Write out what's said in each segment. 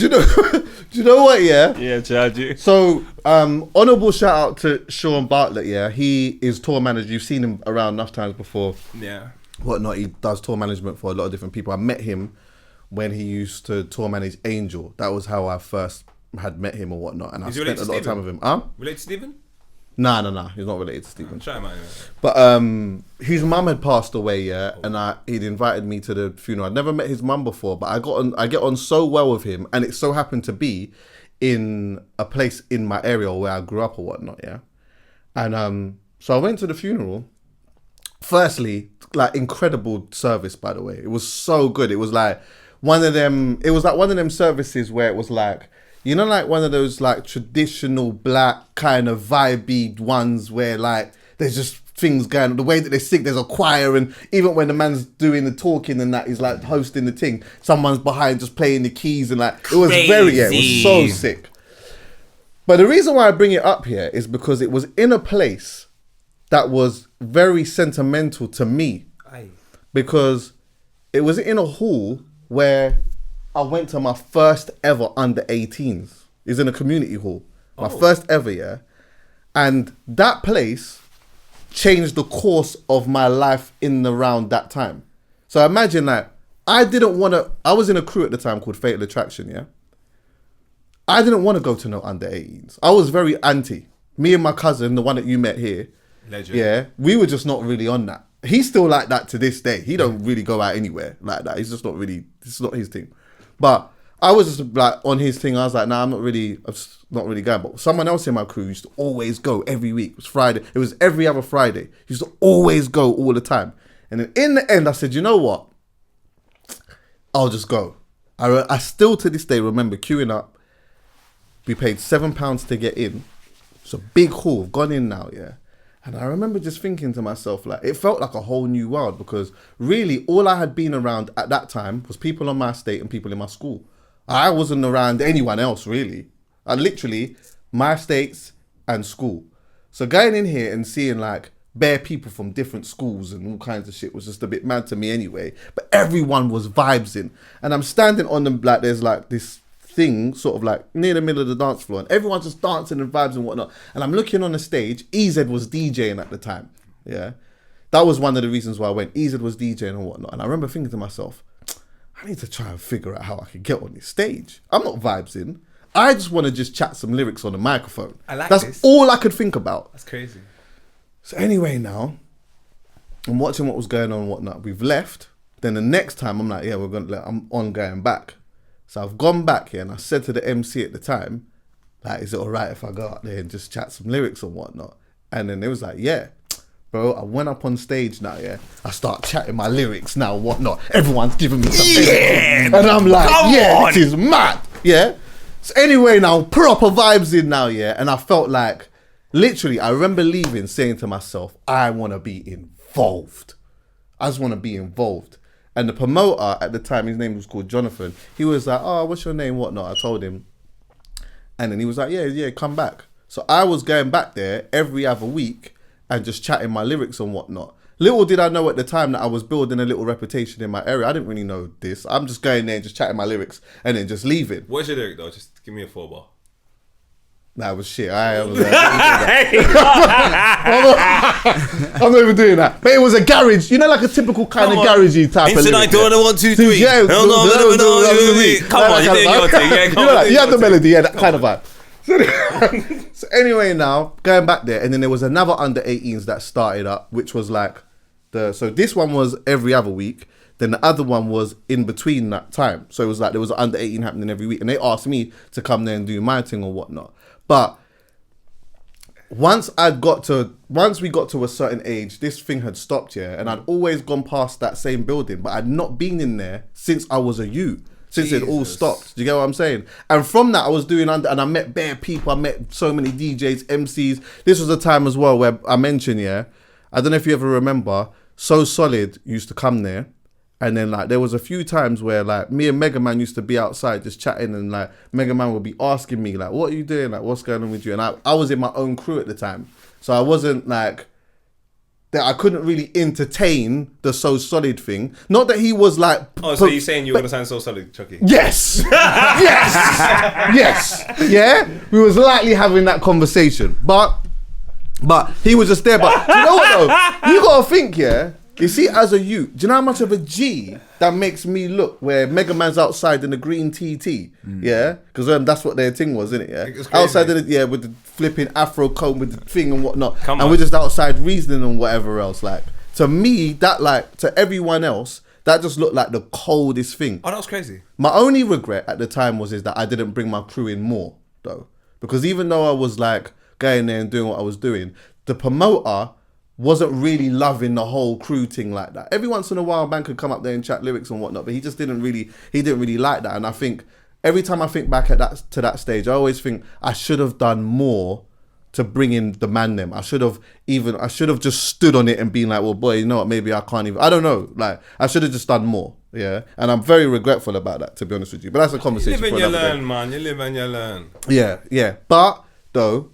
Do you know? Do you know what? Yeah. Yeah, Chad. So, honourable shout out to Sean Bartlett. Yeah, he is tour manager. You've seen him around enough times before. Yeah. Whatnot. He does tour management for a lot of different people. I met him when he used to tour manage Angel. That was how I first had met him or whatnot, and I spent a lot of time with him. Related to Stephen? Nah. He's not related to Stephen. Try him out. But his mum had passed away, yeah, and he'd invited me to the funeral. I'd never met his mum before, but I get on so well with him, and it so happened to be in a place in my area where I grew up or whatnot, yeah. And so I went to the funeral. Firstly, like, incredible service, by the way. It was so good. It was like one of them services where it was like, you know, like one of those like traditional black kind of vibey ones where like there's just things going on. The way that they sing, there's a choir, and even when the man's doing the talking and that, he's like hosting the thing, someone's behind just playing the keys, and like it was it was so sick. But the reason why I bring it up here is because it was in a place that was very sentimental to me. Aye. Because it was in a hall where I went to my first ever under 18s. It's in a community hall. My first ever, yeah. And that place changed the course of my life in around that time. So imagine like, I was in a crew at the time called Fatal Attraction, yeah. I didn't want to go to no under 18s. I was very anti. Me and my cousin, the one that you met here, legend. Yeah, we were just not really on that. He's still like that to this day. He don't really go out anywhere like that. He's just not really, it's not his thing. But I was just like on his thing. I was like, nah, I'm just not really going. But someone else in my crew used to always go every week. It was Friday. It was every other Friday. He used to always go all the time. And then in the end, I said, you know what? I'll just go. I still to this day remember queuing up. We paid £7 to get in. It's a big hall. I've gone in now, yeah. And I remember just thinking to myself, like, it felt like a whole new world, because really all I had been around at that time was people on my estate and people in my school. I wasn't around anyone else, really. I literally, my estates and school. So going in here and seeing like bare people from different schools and all kinds of shit was just a bit mad to me anyway. But everyone was vibes in. And I'm standing on them, like there's like this thing sort of like near the middle of the dance floor, and everyone's just dancing and vibes and whatnot, and I'm looking on the stage. EZ was DJing at the time. Yeah, that was one of the reasons why I went. EZ was DJing and whatnot, and I remember thinking to myself, I need to try and figure out how I can get on this stage. I'm not vibes in. I just want to just chat some lyrics on the microphone. That's all I could think about. That's crazy. So anyway, now I'm watching what was going on and whatnot. We've left. Then the next time I'm like, yeah, I'm on going back. So I've gone back here, and I said to the MC at the time, like, is it all right if I go out there and just chat some lyrics and whatnot? And then it was like, yeah. Bro, I went up on stage now, yeah. I start chatting my lyrics now and whatnot. Everyone's giving me something. Yeah, and I'm like, this is mad. Yeah. So anyway, now, proper vibes in now, yeah. And I felt like, literally, I remember leaving saying to myself, I want to be involved. I just want to be involved. And the promoter at the time, his name was called Jonathan. He was like, oh, what's your name, whatnot? I told him. And then he was like, yeah, come back. So I was going back there every other week and just chatting my lyrics and whatnot. Little did I know at the time that I was building a little reputation in my area. I didn't really know this. I'm just going there and just chatting my lyrics and then just leaving. What's your lyric though? Just give me a 4-bar. That was shit. I'm not even doing that. But it was a garage, you know, like a typical kind of garagey type of lyric. I don't know 1, 2, 3. Yeah, Come on, you're doing your thing. Yeah, come on. You have the melody, yeah, that kind of vibe. So anyway, now going back there, and then there was another under 18s that started up, which was like so this one was every other week. Then the other one was in between that time. So it was like there was an under 18 happening every week, and they asked me to come there and do my thing or whatnot. But once we got to a certain age, this thing had stopped, yeah. And I'd always gone past that same building, but I'd not been in there since I was a youth. Since it all stopped. Do you get what I'm saying? And from that, I was doing and I met bare people. I met so many DJs, MCs. This was a time as well where I mentioned, yeah, I don't know if you ever remember, So Solid used to come there. And then like there was a few times where like me and Mega Man used to be outside just chatting, and like Mega Man would be asking me like, what are you doing? Like, what's going on with you? And I was in my own crew at the time. So I wasn't like that I couldn't really entertain the So Solid thing. Not that he was like... Oh, so you're saying you were going to sign So Solid, Chucky? Yes! yes! Yeah? We was lightly having that conversation. But he was just there. But do you know what though? You got to think, yeah? You see, as a youth, do you know how much of a G that makes me look where Mega Man's outside in the green TT? Yeah? Because that's what their thing was, isn't it? Yeah? Outside of the, with the flipping afro comb with the thing and whatnot. And we're just outside reasoning and whatever else. Like, to me, that like, to everyone else, that just looked like the coldest thing. Oh, that was crazy. My only regret at the time is that I didn't bring my crew in more, though. Because even though I was like going there and doing what I was doing, the promoter wasn't really loving the whole crew thing like that. Every once in a while, man could come up there and chat lyrics and whatnot, but he just didn't really like that. And I think every time I think back at that stage, I always think I should have done more to bring in the man them. I should have just stood on it and been like, well, boy, you know what? Maybe I can't even. I don't know. Like, I should have just done more. Yeah, and I'm very regretful about that, to be honest with you. But that's a conversation. You live for and you another learn, day. man. You live and you learn. Yeah. But though,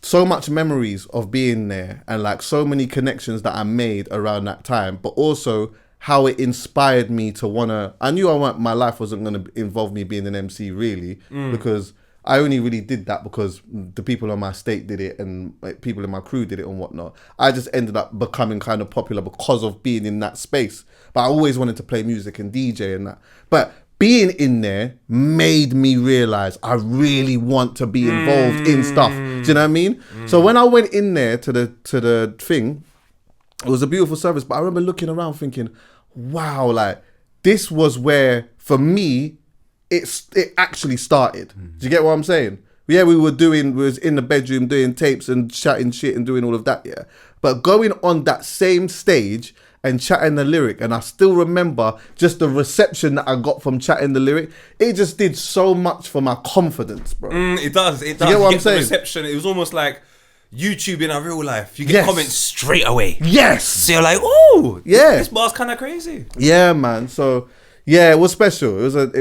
so much memories of being there and like so many connections that I made around that time, but also how it inspired me to wanna. I knew my life wasn't gonna involve me being an MC really, because I only really did that because the people on my state did it and like, people in my crew did it and whatnot. I just ended up becoming kind of popular because of being in that space. But I always wanted to play music and DJ and that. But being in there made me realize I really want to be involved in stuff. Do you know what I mean? So when I went in there to the thing, it was a beautiful service. But I remember looking around thinking, wow, like this was where for me it actually started. Do you get what I'm saying? Yeah, we was in the bedroom doing tapes and chatting shit and doing all of that, yeah. But going on that same stage and chatting the lyric, and I still remember just the reception that I got from chatting the lyric, it just did so much for my confidence, bro. It does. You get what I'm saying? The reception, it was almost like YouTube in our real life. You get comments straight away. Yes. So you're like, oh, yeah, this bar's kind of crazy. Yeah, man. So yeah, it was special. It was an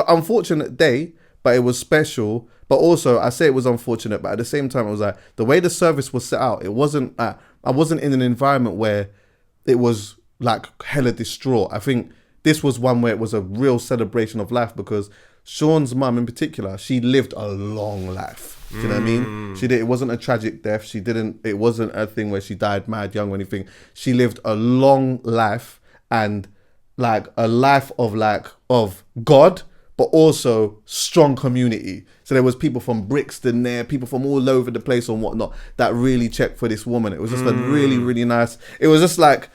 unfortunate day, but it was special. But also, I say it was unfortunate, but at the same time, it was like the way the service was set out. It wasn't. I wasn't in an environment where it was like hella distraught. I think this was one where it was a real celebration of life because Sean's mum in particular, she lived a long life. Do you know what I mean? She did. It wasn't a tragic death. She didn't. It wasn't a thing where she died mad young or anything. She lived a long life and like a life of God, but also strong community. So there was people from Brixton there, people from all over the place and whatnot that really checked for this woman. It was just a really, really nice. It was just like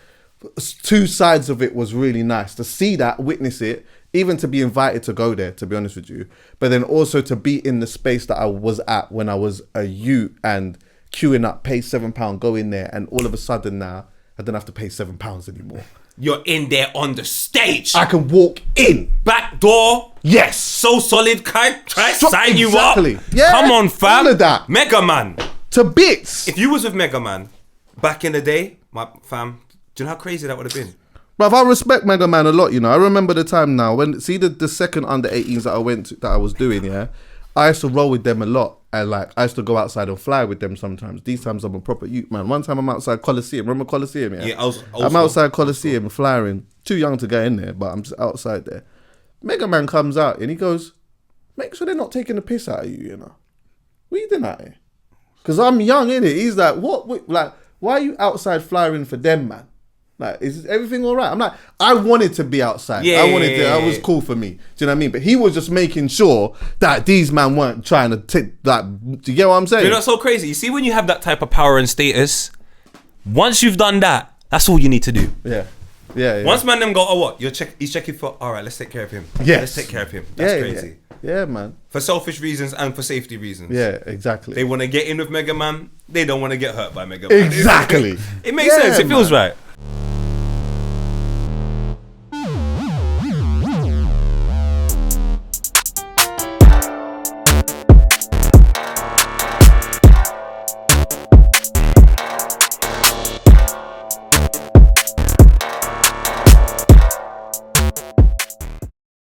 two sides of it was really nice to see that, witness it, even to be invited to go there, to be honest with you. But then also to be in the space that I was at when I was a youth and queuing up, pay £7, go in there, and all of a sudden now I don't have to pay £7 anymore. You're in there on the stage. I can walk in. Back door. Yes. So Solid. Try sign you up. Yeah. Come on, fam. All of that. Mega Man. To bits. If you was with Mega Man back in the day, my fam, do you know how crazy that would have been? Bruv, I respect Mega Man a lot, you know. I remember the time now when, see the second under 18s that I went to, that I was doing, yeah. I used to roll with them a lot. And like, I used to go outside and fly with them sometimes. These times I'm a proper youth, man. One time I'm outside Coliseum. Remember Coliseum, yeah? Yeah, I'm outside Coliseum flying. Too young to get in there, but I'm just outside there. Mega Man comes out and he goes, make sure they're not taking the piss out of you, you know. What are you doing out here? Because I'm young, innit? He's like, what? Like, why are you outside flying for them, man? Like, is everything all right? I'm like, I wanted to be outside. Yeah. That was cool for me. Do you know what I mean? But he was just making sure that these men weren't trying to take that. Do you get what I'm saying? You know, that's so crazy. You see, when you have that type of power and status, once you've done that, that's all you need to do. Yeah. Once man them go, oh what? He's checking for, all right, let's take care of him. Yes. Let's take care of him. That's crazy. Yeah, man. For selfish reasons and for safety reasons. Yeah, exactly. They want to get in with Mega Man. They don't want to get hurt by Mega Man. Exactly. It makes sense. It feels right.